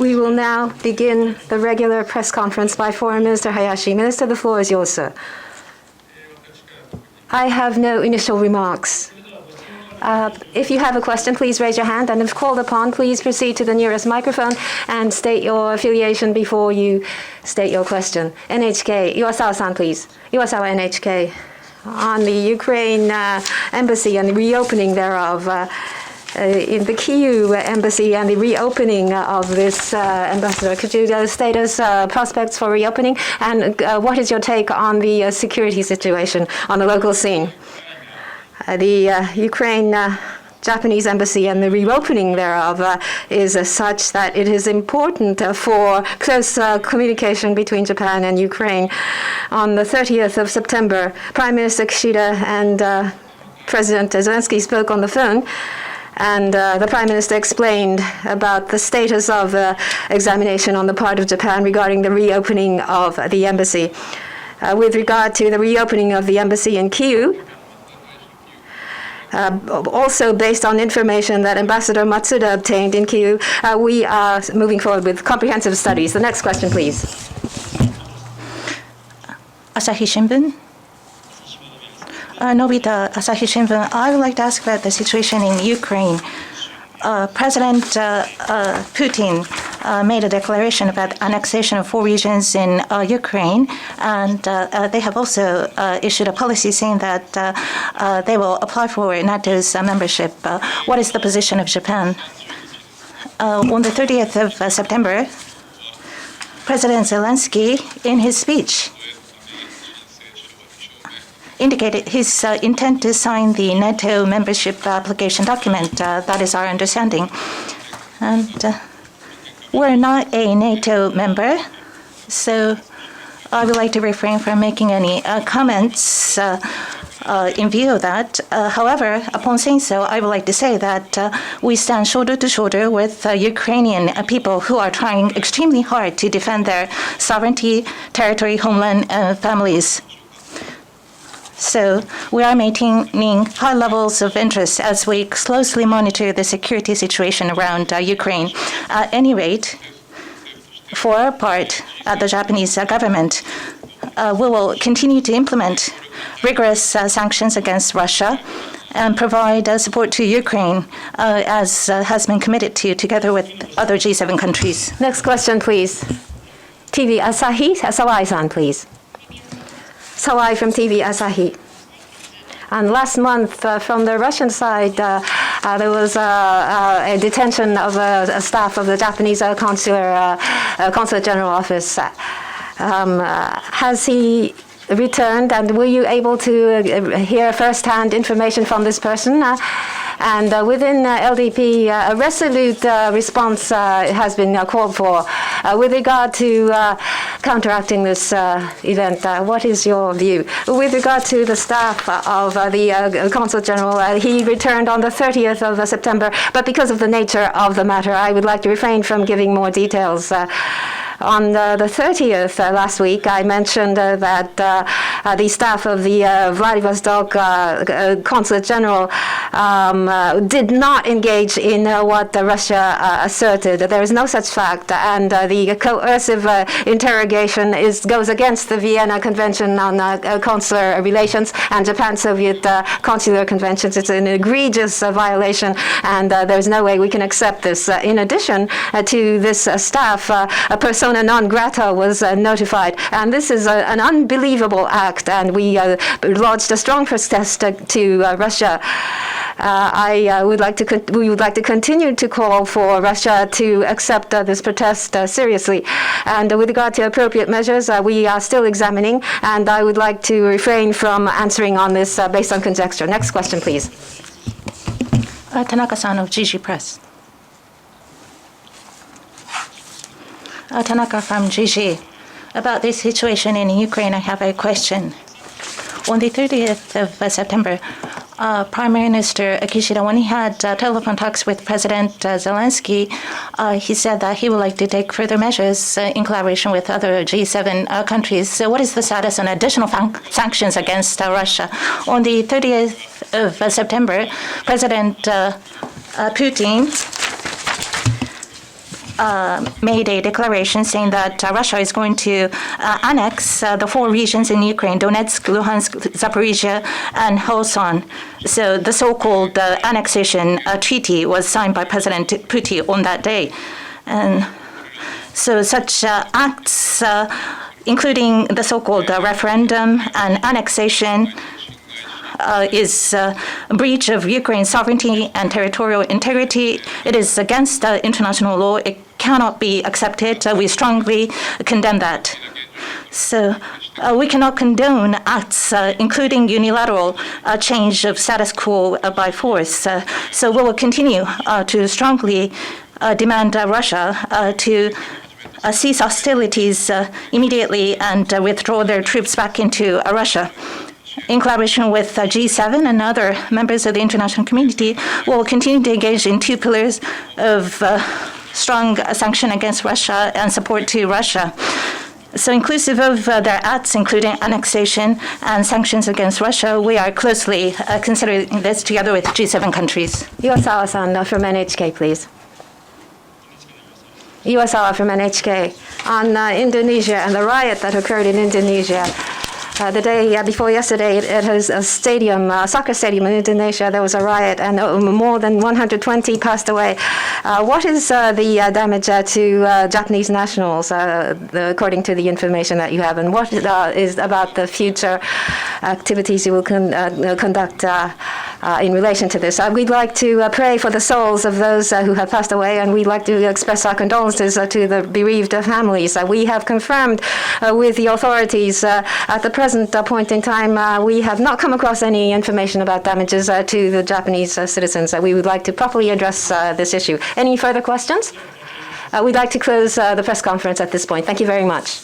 We will now begin the regular press conference by Foreign Minister Hayashi. Minister, the floor is yours, sir. I have no initial remarks. If you have a question, please raise your hand, and if called upon, please proceed to the nearest microphone and state your affiliation before you state your question. NHK, Iwasawa-san, please. Iwasawa, NHK. On the Ukraine embassy and the reopening thereof, in the Kyiv embassy and the reopening of this ambassador, could you state us prospects for reopening, and what is your take on the security situation on the local scene? The Ukraine Japanese embassy and the reopening thereof is such that it is important for close communication between Japan and Ukraine. On the 30th of September, Prime Minister Kishida and President Zelensky spoke on the phone, and the Prime Minister explained about the status of examination on the part of Japan regarding the reopening of the embassy. With regard to the reopening of the embassy in Kyiv, also based on information that Ambassador Matsuda obtained in Kyiv, we are moving forward with comprehensive studies. The next question, please. Asahi Shimbun. Nobita, Asahi Shimbun. I would like to ask about the situation in Ukraine. President Putin made a declaration about annexation of 4 regions in Ukraine, and they have also issued a policy saying that they will apply for NATO's membership. What is the position of Japan? On the 30th of September, President Zelensky, in his speech, indicated his intent to sign the NATO membership application document. That is our understanding. And we're not a NATO member, so I would like to refrain from making any comments in view of that. However, upon saying so, I would like to say that we stand shoulder to shoulder with Ukrainian people who are trying extremely hard to defend their sovereignty, territory, homeland, and families. So we are maintaining high levels of interest as we closely monitor the security situation around Ukraine. At any rate, for our part, the Japanese government, we will continue to implement rigorous sanctions against Russia and provide support to Ukraine as has been committed to together with other G7 countries. Next question, please. TV Asahi, Sawai-san, please. Sawai from TV Asahi. And last month, from the Russian side, there was a detention of a staff of the Japanese Consulate General Office. Has he returned, and were you able to hear first-hand information from this person? And within LDP, a resolute response has been called for. With regard to counteracting this event, what is your view? With regard to the staff of the Consul General, he returned on the 30th of September, but because of the nature of the matter, I would like to refrain from giving more details. On the 30th last week, I mentioned that the staff of the Vladivostok Consulate General did not engage in what Russia asserted. There is no such fact, and the coercive interrogation goes against the Vienna Convention on Consular Relations and Japan-Soviet Consular Conventions. It's an egregious violation, and there's no way we can accept this. In addition to this staff, a persona non grata was notified, and this is an unbelievable act, and we lodged a strong protest to Russia. We would like to continue to call for Russia to accept this protest seriously. And with regard to appropriate measures, we are still examining, and I would like to refrain from answering on this based on conjecture. Next question, please. Tanaka-san of GG Press. Tanaka from GG. About this situation in Ukraine, I have a question. On the 30th of September, Prime Minister Kishida, when he had telephone talks with President Zelensky, he said that he would like to take further measures in collaboration with other G7 countries. So what is the status on additional sanctions against Russia? On the 30th of September, President Putin made a declaration saying that Russia is going to annex the 4 regions in Ukraine: Donetsk, Luhansk, Zaporizhia, and Kherson. So the so-called annexation treaty was signed by President Putin on that day. And so such acts, including the so-called referendum and annexation, is a breach of Ukraine's sovereignty and territorial integrity. It is against international law. It cannot be accepted. We strongly condemn that. So we cannot condone acts, including unilateral change of status quo by force. So we will continue to strongly demand Russia to cease hostilities immediately and withdraw their troops back into Russia. In collaboration with G7 and other members of the international community, we will continue to engage in 2 pillars of strong sanction against Russia and support to Russia. So inclusive of their acts, including annexation and sanctions against Russia, we are closely considering this together with G7 countries. Iwasawa-san from NHK, please. Iwasawa from NHK. On Indonesia and the riot that occurred in Indonesia. The day before yesterday, at a stadium, soccer stadium in Indonesia, there was a riot, and more than 120 passed away. What is the damage to Japanese nationals, according to the information that you have, and what is about the future activities you will conduct in relation to this? We'd like to pray for the souls of those who have passed away, and we'd like to express our condolences to the bereaved families. We have confirmed with the authorities at the present point in time, we have not come across any information about damages to the Japanese citizens. We would like to properly address this issue. Any further questions? We'd like to close the press conference at this point. Thank you very much.